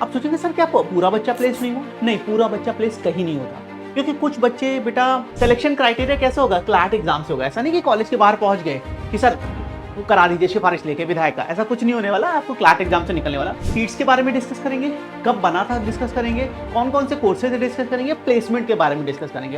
आप सोचेंगे सर क्या पूरा बच्चा प्लेस नहीं हुआ? नहीं, पूरा बच्चा प्लेस कहीं नहीं होता, क्योंकि कुछ बच्चे बेटा सिलेक्शन क्राइटेरिया कैसे होगा? क्लैट एग्जाम से होगा। ऐसा नहीं कि कॉलेज के बाहर पहुंच गए कि सर वो करा दीजिए सिफारिश लेके विधायक का, ऐसा कुछ नहीं होने वाला। आपको क्लैट एग्जाम से निकलने वाला। सीट्स के बारे में डिस्कस करेंगे, कब बना था डिस्कस करेंगे, कौन कौन से कोर्सेज डिस्कस करेंगे, प्लेसमेंट के बारे में डिस्कस करेंगे।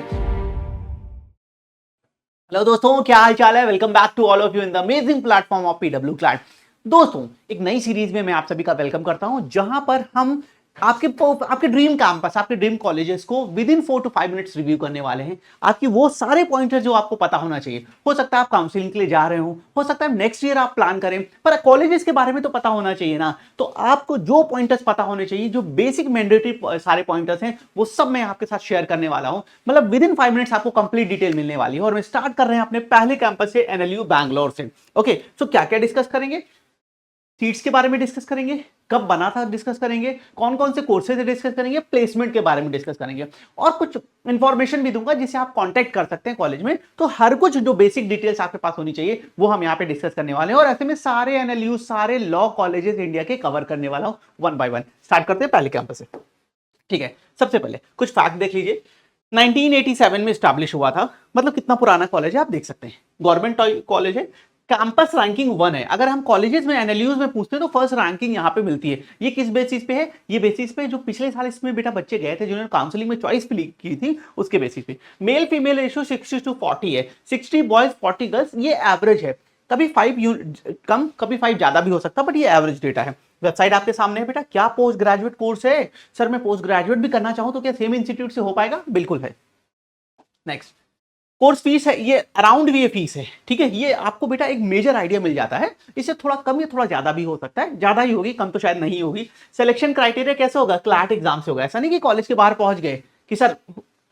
हेलो दोस्तों, क्या हाल चाल है? Welcome back to all of you in the amazing platform of PW CLAT. दोस्तों, एक नई सीरीज में मैं आप सभी का वेलकम करता हूं, जहां पर हम आपके ड्रीम कैंपस, आपके ड्रीम कॉलेजेस को with in 4 to 5 minutes review करने वाले हैं। आपकी वो सारे पॉइंटर जो आपको पता होना चाहिए। हो सकता है आप काउंसलिंग के लिए जा रहे हो सकता है नेक्स्ट ईयर आप प्लान करें, पर कॉलेजेस के बारे में तो पता होना चाहिए ना। तो आपको जो पॉइंटर्स पता होने चाहिए, जो बेसिक मैंडेटरी सारे पॉइंटर्स हैं, वो सब मैं आपके साथ शेयर करने वाला हूं। मतलब विद इन 5 मिनट्स आपको कंप्लीट डिटेल मिलने वाली है। और मैं स्टार्ट कर रहे हैं अपने पहले कैंपस से, एनएलयू बैंगलोर से। ओके, सो क्या क्या डिस्कस करेंगे? सीट्स के बारे में डिस्कस करेंगे, कब बना था डिस्कस करेंगे, कौन कौन से कोर्सेज डिस्कस करेंगे, प्लेसमेंट के बारे में डिस्कस करेंगे, और कुछ इंफॉर्मेशन भी दूंगा जिसे आप कांटेक्ट कर सकते हैं कॉलेज में। तो हर कुछ जो बेसिक डिटेल्स आपके पास होनी चाहिए वो हम यहाँ पे डिस्कस करने वाले हैं। और ऐसे में सारे एनएलयू, सारे लॉ कॉलेजेस इंडिया के कवर करने वाला हूं वन बाय वन। स्टार्ट करते हैं पहले कैंपस से। ठीक है, सबसे पहले कुछ फैक्ट देख लीजिए। 1987 में स्टैब्लिश हुआ था, मतलब कितना पुराना कॉलेज है आप देख सकते हैं। गवर्नमेंट कॉलेज है, कैंपस रैंकिंग 1 है। अगर हम कॉलेजेस में एनएलयूज में पूछते हैं तो फर्स्ट रैंकिंग यहाँ पे मिलती है। ये किस बेसिस पे है? ये बेसिस पे जो पिछले साल इसमें बेटा बच्चे गए थे जिन्होंने काउंसलिंग में चॉइस की थी, उसके बेसिस पे। मेल फीमेल रेशियो 60:40 है, 60 बॉयज 40 गर्ल्स, ये एवरेज है। कभी 5 कम, कभी 5 ज्यादा भी हो सकता है, बट ये एवरेज डेटा है। वेबसाइट आपके सामने है बेटा। क्या पोस्ट ग्रेजुएट कोर्स है? सर मैं पोस्ट ग्रेजुएट भी करना चाहूं तो क्या सेम इंस्टीट्यूट से हो पाएगा? बिल्कुल है। नेक्स्ट, कोर्स फीस है, ये अराउंड ये फीस है। ठीक है, ये आपको बेटा एक मेजर आइडिया मिल जाता है। इससे थोड़ा कम या थोड़ा ज्यादा भी हो सकता है, ज्यादा ही होगी, कम तो शायद नहीं होगी। सिलेक्शन क्राइटेरिया कैसे होगा? क्लैट एग्जाम से होगा। ऐसा नहीं कि कॉलेज के बाहर पहुंच गए कि सर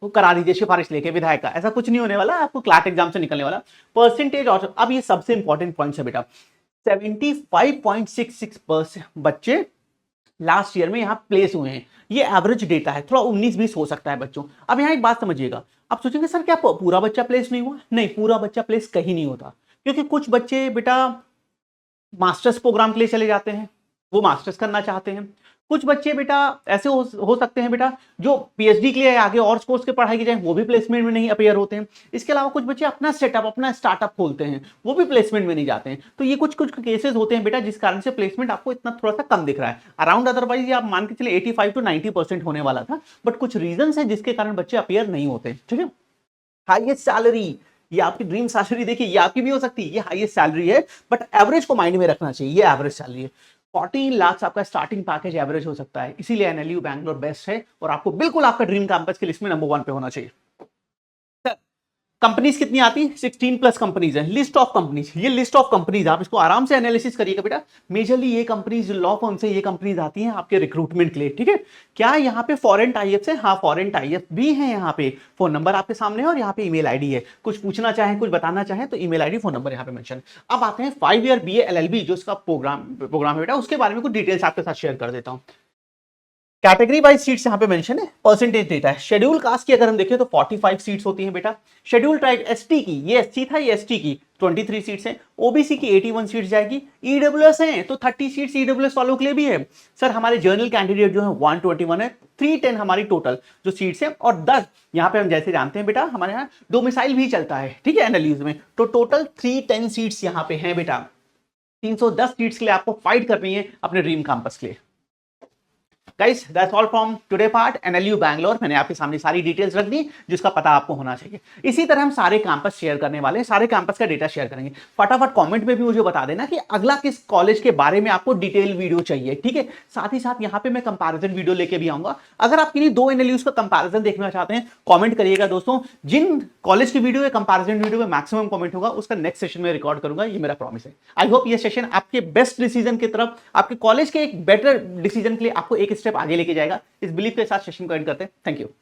वो करा दीजिए सिफारिश लेके विधायक का, ऐसा कुछ नहीं होने वाला। आपको क्लैट एग्जाम से निकलने वाला। परसेंटेज, और अब ये सबसे इंपॉर्टेंट पॉइंट है बेटा, 75.66% बच्चे लास्ट ईयर में यहां प्लेस हुए हैं। ये एवरेज डेटा है, थोड़ा 19-20 हो सकता है बच्चों। अब यहां एक बात समझिएगा, आप सोचेंगे सर क्या पूरा बच्चा प्लेस नहीं हुआ? नहीं, पूरा बच्चा प्लेस कहीं नहीं होता, क्योंकि कुछ बच्चे बेटा मास्टर्स प्रोग्राम के लिए चले जाते हैं, वो मास्टर्स करना चाहते हैं। कुछ बच्चे बेटा ऐसे हो सकते हैं बेटा जो पीएचडी के लिए आगे और कोर्स की पढ़ाई की जाए, वो भी प्लेसमेंट में नहीं अपेयर होते हैं। इसके अलावा कुछ बच्चे अपना सेटअप, अपना स्टार्टअप खोलते हैं, वो भी प्लेसमेंट में नहीं जाते हैं। तो ये कुछ कुछ केसेस होते हैं बेटा, जिस कारण से प्लेसमेंट आपको इतना थोड़ा सा कम दिख रहा है। अराउंड अदरवाइज ये आप मान के चले 85 to 90% होने वाला था, बट कुछ रीजन है जिसके कारण बच्चे अपेयर नहीं होते। ठीक है, हाईएस्ट सैलरी, ये आपकी ड्रीम सैलरी देखिए, ये आपकी भी हो सकती है, ये हाईएस्ट सैलरी है, बट एवरेज को माइंड में रखना चाहिए। ये एवरेज सैलरी है, 14 लाख आपका स्टार्टिंग पैकेज एवरेज हो सकता है। इसीलिए एनएलयू बैंगलोर बेस्ट है और आपको बिल्कुल आपका ड्रीम कैंपस की लिस्ट में नंबर 1 पे होना चाहिए। कंपनीज कितनी आती है? 16+ कंपनीज है। लिस्ट ऑफ कंपनीज, ये लिस्ट ऑफ कंपनीज आप इसको आराम से एनालिसिस करिएगा बेटा। मेजरली ये कंपनीज जो लॉ फर्म से ये कंपनीज आती हैं आपके रिक्रूटमेंट के लिए। ठीक है, क्या यहाँ पे फॉरेन टाइप्स है? हाँ, फॉरेन टाइप भी है। यहाँ पे फोन नंबर आपके सामने है और यहाँ पे ईमेल आईडी है। कुछ पूछना चाहें, कुछ बताना चाहें तो ईमेल आईडी, फोन नंबर यहाँ पे मेंशन। अब आते हैं 5 ईयर BA LLB जो इसका प्रोग्राम है बेटा, उसके बारे में कुछ डिटेल्स आपके साथ शेयर कर देता हूँ। कैटेगरी वाइज सीट्स यहाँ पे मेंशन है, परसेंटेज डेटा है। शेड्यूल कास्ट की अगर हम देखें तो 45 सीट्स होती हैं बेटा। शेड्यूल ट्राइब एसटी की, ये एसटी था, ये एसटी की 23 सीट्स हैं। ओबीसी की 81 सीट्स जाएगी। ईडब्ल्यूएस है तो 30 सीट्स ईडब्ल्यूएस वालों के लिए भी है। सर हमारे जर्नल कैंडिडेट जो है 121 है। 310 हमारी टोटल जो सीट्स है, और 10 यहाँ पे हम जैसे जानते हैं बेटा हमारे यहाँ डोमिसाइल भी चलता है। ठीक है, एनालिसिस में तो टोटल 310 सीट्स यहाँ पे हैं बेटा। 310 सीट्स के लिए आपको फाइट करनी है अपने ड्रीम कैंपस के लिए। Guys that's all from today part NLU Bangalore. मैंने आपके सामने सारी डिटेल्स रख दी जिसका पता आपको होना चाहिए। इसी तरह हम सारे कैंपस शेयर करने वाले हैं, सारे कैंपस का डेटा शेयर करेंगे। फटाफट कमेंट में भी मुझे बता देना कि अगला किस कॉलेज के बारे में आपको डिटेल वीडियो चाहिए। ठीक है, साथ ही साथ यहाँ पे मैं कंपैरिजन वीडियो लेके भी आऊंगा। अगर आप किन्हीं 2 एनएलयूज का कंपैरिजन देखना चाहते हैं, कमेंट करिएगा दोस्तों। जिन कॉलेज की वीडियो है कंपैरिजन वीडियो में मैक्सिमम कमेंट होगा, उसका नेक्स्ट सेशन में रिकॉर्ड करूंगा, ये मेरा प्रॉमिस है। आई होप ये सेशन आपके बेस्ट डिसीजन की तरफ, आपके कॉलेज के एक बेटर डिसीजन के लिए आपको एक स्टेप आगे लेके जाएगा। इस बिलीफ के साथ सेशन को एंड करते हैं। Thank you.